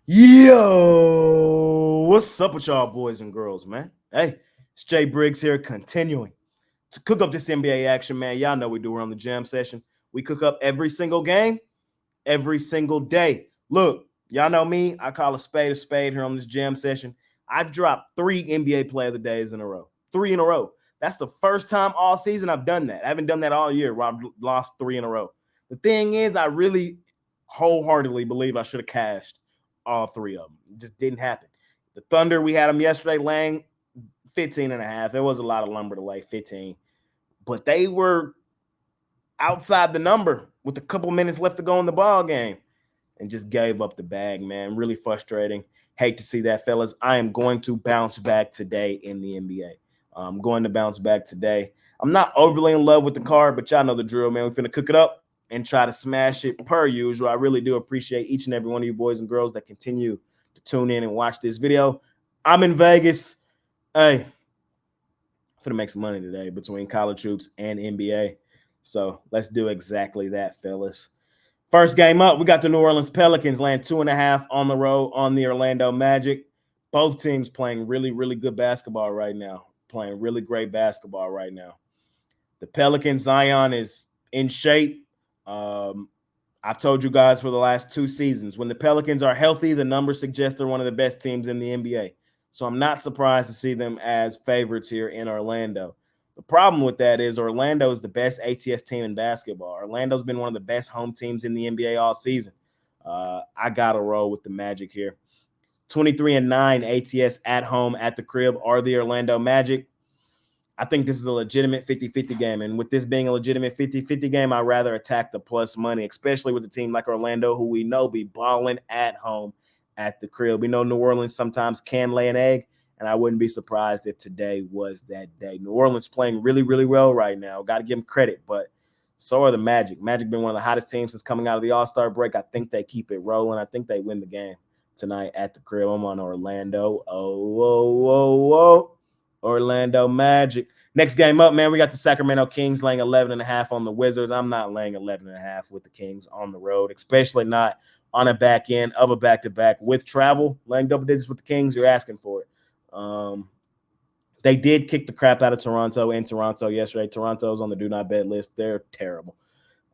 Yo, what's up with y'all boys and girls, man? Hey, it's Jay Briggs here, continuing to cook up this NBA action, man. Y'all know we do. We're on the jam session. We cook up every single game, every single day. Look, y'all know me. I call a spade here on this jam session. I've dropped 3 NBA Player of the Days in a row. 3 in a row. That's the first time all season I've done that. I haven't done that all year where I've lost 3 in a row. The thing is, I really wholeheartedly believe I should have cashed all 3 of them. It just didn't happen. The Thunder, we had them yesterday laying 15 and a half. There was a lot of lumber to lay 15, but they were outside the number with a couple minutes left to go in the ball game and just gave up the bag, man. Really frustrating. Hate to see that, fellas. I am going to bounce back today in the NBA. I'm going to bounce back today. I'm not overly in love with the card, but y'all know the drill, man. We're finna cook it up and try to smash it per usual. I really do appreciate each and every one of you boys and girls that continue to tune in and watch this video. I'm in Vegas. Hey, I'm finna make some money today between college hoops and NBA. So let's do exactly that, fellas. First game up, we got the New Orleans Pelicans laying 2.5 on the road on the Orlando Magic. Both teams playing really, really good basketball right now. Playing really great basketball right now. The Pelicans, Zion is in shape. I've told you guys for the last 2 seasons, when the Pelicans are healthy, the numbers suggest they're one of the best teams in the NBA. So I'm not surprised to see them as favorites here in Orlando. The problem with that is Orlando is the best ATS team in basketball. Orlando's been one of the best home teams in the NBA all season. I got to roll with the Magic here. 23-9 ATS at home at the crib are the Orlando Magic. I think this is a legitimate 50-50 game. And with this being a legitimate 50-50 game, I'd rather attack the plus money, especially with a team like Orlando, who we know be balling at home at the crib. We know New Orleans sometimes can lay an egg, and I wouldn't be surprised if today was that day. New Orleans playing really, really well right now. Got to give them credit, but so are the Magic. Magic been one of the hottest teams since coming out of the All-Star break. I think they keep it rolling. I think they win the game tonight at the crib. I'm on Orlando. Oh. Orlando Magic. Next game up, man, we got the Sacramento Kings laying 11.5 on the Wizards. I'm not laying 11.5 with the Kings on the road, especially not on a back end of a back-to-back with travel. Laying double digits with the Kings, you're asking for it. They did kick the crap out of Toronto in Toronto yesterday. Toronto's on the do not bet list. They're terrible.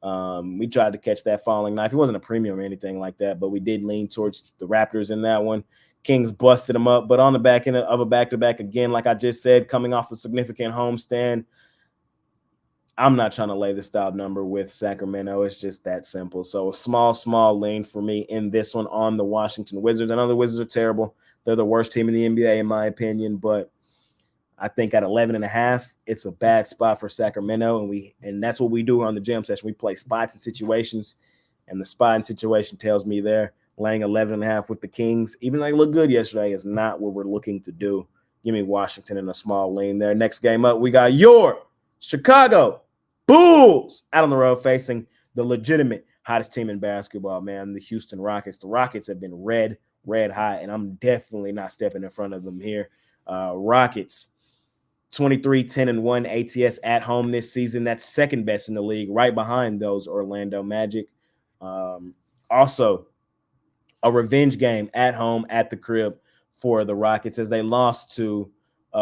We tried to catch that falling knife. It wasn't a premium or anything like that, but we did lean towards the Raptors in that one. Kings busted them up, but on the back end of a back-to-back again, like I just said, coming off a significant homestand, I'm not trying to lay the style number with Sacramento. It's just that simple. So a small lean for me in this one on the Washington Wizards. I know the Wizards are terrible. They're the worst team in the NBA, in my opinion, but I think at 11.5, it's a bad spot for Sacramento, and that's what we do on the jam session. We play spots and situations, and the spot and situation tells me there laying 11.5 with the Kings, even though they look good yesterday, is not what we're looking to do. Give me Washington in a small lean there. Next game up, we got your Chicago Bulls out on the road facing the legitimate hottest team in basketball, man, the Houston Rockets. The Rockets have been red hot, and I'm definitely not stepping in front of them here. Rockets, 23-10-1 ATS at home this season. That's second best in the league, right behind those Orlando Magic. Also, a revenge game at home at the crib for the Rockets as they lost to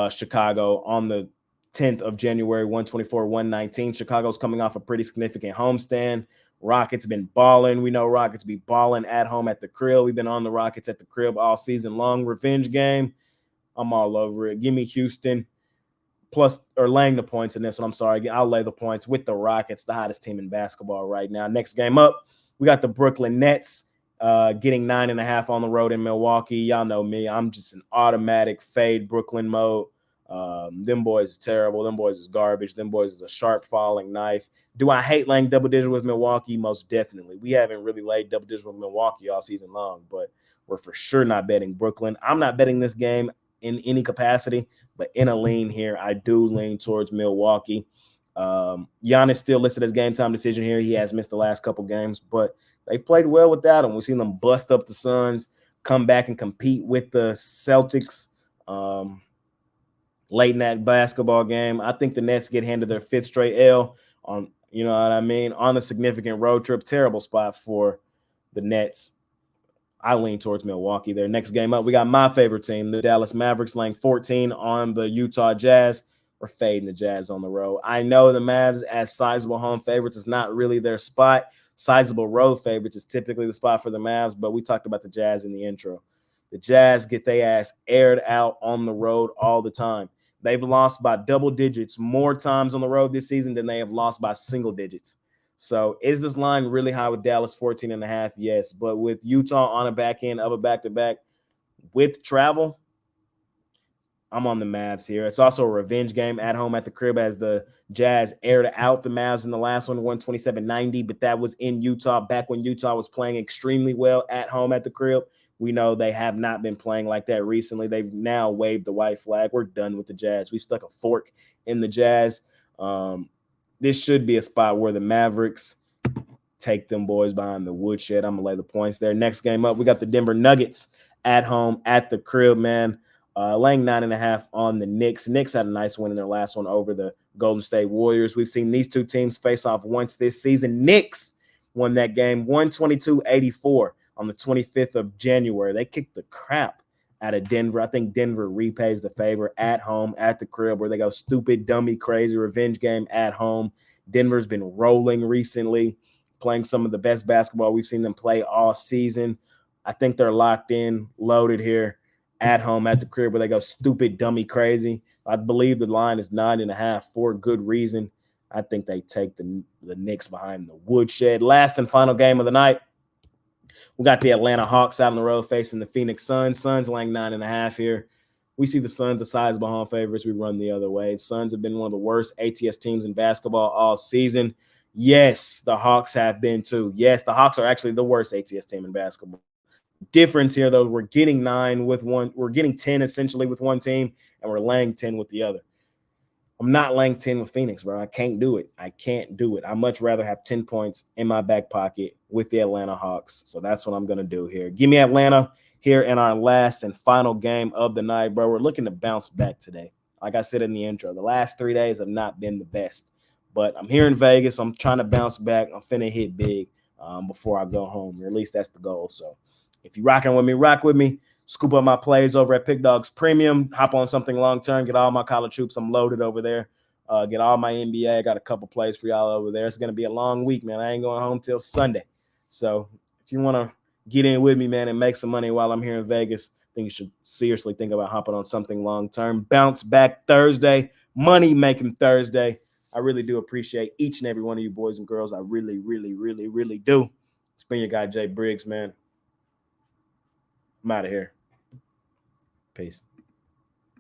Chicago on the 10th of January, 124-119. Chicago's coming off a pretty significant homestand. Rockets been balling. We know Rockets be balling at home at the crib. We've been on the Rockets at the crib all season long. Revenge game. I'm all over it. Give me Houston plus or laying the points in this one. I'm sorry. I'll lay the points with the Rockets, the hottest team in basketball right now. Next game up, we got the Brooklyn Nets getting 9.5 on the road in Milwaukee. Y'all know me. I'm just an automatic fade Brooklyn mode. Them boys is terrible. Them boys is garbage. Them boys is a sharp falling knife. Do I hate laying double digits with Milwaukee? Most definitely. We haven't really laid double digits with Milwaukee all season long, but we're for sure not betting Brooklyn. I'm not betting this game in any capacity, but in a lean here, I do lean towards Milwaukee. Giannis still listed as game time decision here. He has missed the last couple games, but they've played well without him. We've seen them bust up the Suns, come back and compete with the Celtics late in that basketball game. I think the Nets get handed their 5th straight L on, you know what I mean, on a significant road trip. Terrible spot for the Nets. I lean towards Milwaukee there. Next game up, we got my favorite team, the Dallas Mavericks, laying 14 on the Utah Jazz. We're fading the Jazz on the road. I know the Mavs as sizable home favorites is not really their spot. Sizable road favorites is typically the spot for the Mavs, but we talked about the Jazz in the intro. The Jazz get their ass aired out on the road all the time. They've lost by double digits more times on the road this season than they have lost by single digits. So is this line really high with Dallas 14.5? Yes. But with Utah on a back end of a back-to-back with travel, I'm on the Mavs here. It's also a revenge game at home at the crib as the Jazz aired out the Mavs in the last one, 127-90, but that was in Utah back when Utah was playing extremely well at home at the crib. We know they have not been playing like that recently. They've now waved the white flag. We're done with the Jazz. We've stuck a fork in the Jazz. This should be a spot where the Mavericks take them boys behind the woodshed. I'm going to lay the points there. Next game up, we got the Denver Nuggets at home at the crib, man. Laying 9.5 on the Knicks. Knicks had a nice win in their last one over the Golden State Warriors. We've seen these two teams face off once this season. Knicks won that game 122-84 on the 25th of January. They kicked the crap out of Denver. I think Denver repays the favor at home at the crib where they go stupid, dummy, crazy revenge game at home. Denver's been rolling recently, playing some of the best basketball we've seen them play all season. I think they're locked in, loaded here at home at the crib where they go stupid, dummy, crazy. I believe the line is 9.5 for good reason. I think they take the Knicks behind the woodshed. Last and final game of the night, we got the Atlanta Hawks out on the road facing the Phoenix Suns. Suns laying 9.5 here. We see the Suns as sizable home favorites. We run the other way. Suns have been one of the worst ATS teams in basketball all season. Yes, the Hawks have been too. Yes, the Hawks are actually the worst ATS team in basketball. Difference here, though, we're getting 9 with one. We're getting 10 essentially with one team, and we're laying 10 with the other. I'm not laying 10 with Phoenix, bro. I can't do it. I can't do it. I'd much rather have 10 points in my back pocket with the Atlanta Hawks. So that's what I'm going to do here. Give me Atlanta here in our last and final game of the night, bro. We're looking to bounce back today. Like I said in the intro, the last 3 days have not been the best. But I'm here in Vegas. I'm trying to bounce back. I'm finna hit big before I go home. Or at least that's the goal. So if you're rocking with me, rock with me. Scoop up my plays over at Pickdawgz Premium. Hop on something long-term. Get all my college hoops. I'm loaded over there. Get all my NBA. I got a couple plays for y'all over there. It's going to be a long week, man. I ain't going home till Sunday. So if you want to get in with me, man, and make some money while I'm here in Vegas, I think you should seriously think about hopping on something long-term. Bounce back Thursday. Money-making Thursday. I really do appreciate each and every one of you boys and girls. I really, really, really, really do. It's been your guy, Jay Briggs, man. I'm out of here. Peace.